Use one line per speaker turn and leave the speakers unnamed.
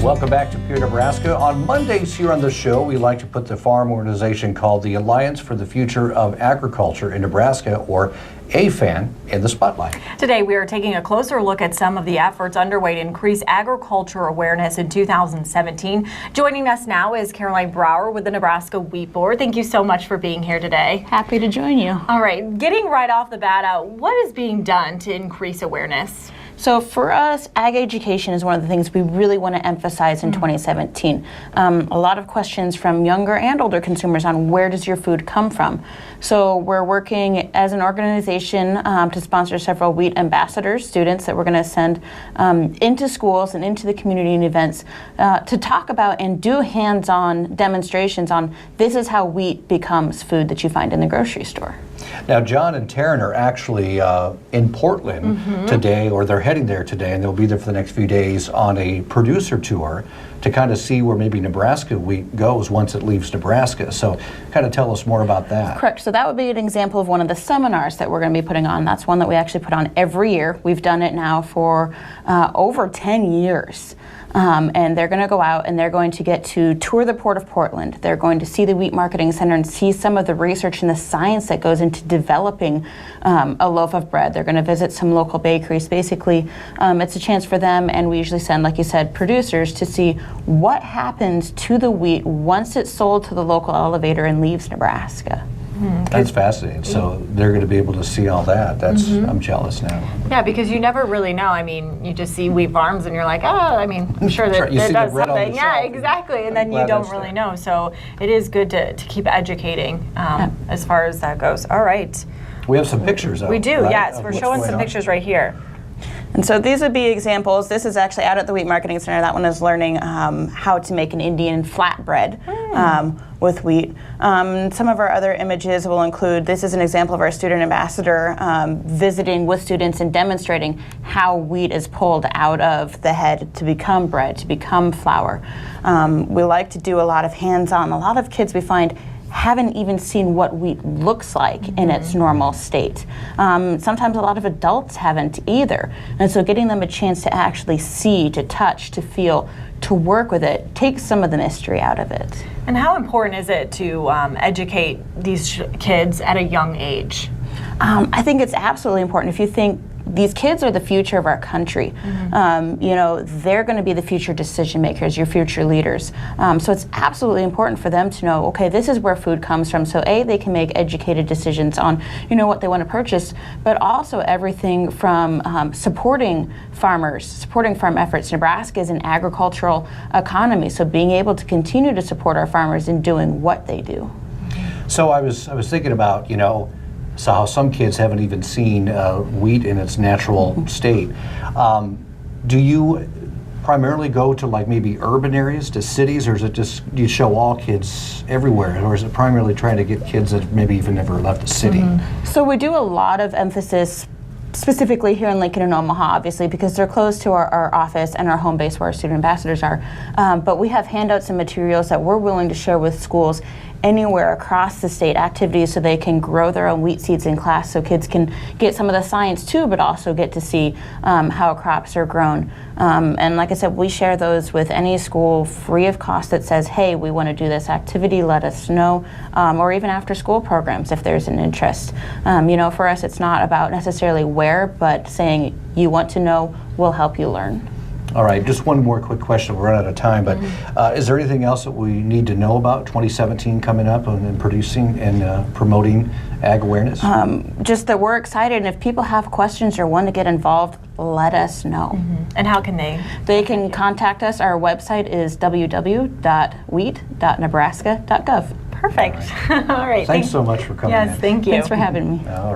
Welcome back to Pure Nebraska. On Mondays here on the show, we like to put the farm organization called the Alliance for the Future of Agriculture in Nebraska, or AFAN, in the spotlight.
Today we are taking a closer look at some of the efforts underway to increase agriculture awareness in 2017. Joining us now is Caroline Brauer with the Nebraska Wheat Board. Thank you so much for being here today.
Happy to join you.
All right, getting right off the bat out, what is being done to increase awareness?
So for us, ag education is one of the things we really want to emphasize in 2017. A lot of questions from younger and older consumers on where does your food come from. So we're working as an organization to sponsor several wheat ambassadors, students that we're going to send into schools and into the community and events to talk about and do hands-on demonstrations on this is how wheat becomes food that you find in the grocery store.
Now, John and Taryn are actually in Portland today, or they're heading there today, and they'll be there for the next few days on a producer tour to kind of see where maybe Nebraska wheat goes once it leaves Nebraska. So kind of tell us more about that.
Correct. So that would be an example of one of the seminars that we're going to be putting on. That's one that we actually put on every year. We've done it now for over 10 years. And they're going to go out and they're going to get to tour the Port of Portland. They're going to see the Wheat Marketing Center and see some of the research and the science that goes into developing a loaf of bread. They're going to visit some local bakeries. Basically, it's a chance for them, and we usually send, like you said, producers to see what happens to the wheat once it's sold to the local elevator and leaves Nebraska.
That's fascinating. So they're going to be able to see all that. That's I'm jealous now.
Yeah, because you never really know. I mean, you just see wheat farms and you're like, oh, I mean, I'm sure that
You see
it does
the red on the
something. Yeah,
shelf.
exactly. And then you don't really know. So it is good to keep educating as far as that goes. All right.
We have some pictures of
We do,
right,
yes.
of
We're
what's
showing
going
some
on.
pictures right here.
And so these would be examples. This is actually out at the Wheat Marketing Center. That one is learning how to make an Indian flatbread with wheat. Some of our other images will include, this is an example of our student ambassador visiting with students and demonstrating how wheat is pulled out of the head to become bread, to become flour. We like to do a lot of hands-on. A lot of kids we find haven't even seen what wheat looks like in its normal state. Sometimes a lot of adults haven't either. And so getting them a chance to actually see, to touch, to feel, to work with it, takes some of the mystery out of it.
And how important is it to educate these kids at a young age?
I think it's absolutely important. If you think these kids are the future of our country, you know, they're going to be the future decision makers, your future leaders. So it's absolutely important for them to know, okay, this is where food comes from. So A, they can make educated decisions on, you know, what they want to purchase, but also everything from supporting farmers, supporting farm efforts. Nebraska is an agricultural economy, so being able to continue to support our farmers in doing what they do.
So I was thinking about, you know, so how some kids haven't even seen wheat in its natural state. Do you primarily go to like maybe urban areas, to cities, or is it just you show all kids everywhere, or is it primarily trying to get kids that maybe even never left the city?
So we do a lot of emphasis specifically here in Lincoln and Omaha, obviously, because they're close to our office and our home base where our student ambassadors are. But we have handouts and materials that we're willing to share with schools anywhere across the state, activities so they can grow their own wheat seeds in class, so kids can get some of the science too, but also get to see how crops are grown. And like I said, we share those with any school free of cost that says, hey, we want to do this activity, let us know, or even after school programs if there's an interest. You know, for us it's not about necessarily where, but saying you want to know, we'll help you learn.
All right, just one more quick question. We're out of time, but is there anything else that we need to know about 2017 coming up and producing and promoting ag awareness?
Just that we're excited, and if people have questions or want to get involved, let us know.
And how can they?
They can contact us. Our website is www.wheat.nebraska.gov.
Perfect. All right.
Thanks so much for coming in.
Yes, thank you.
Thanks for having me.
All right.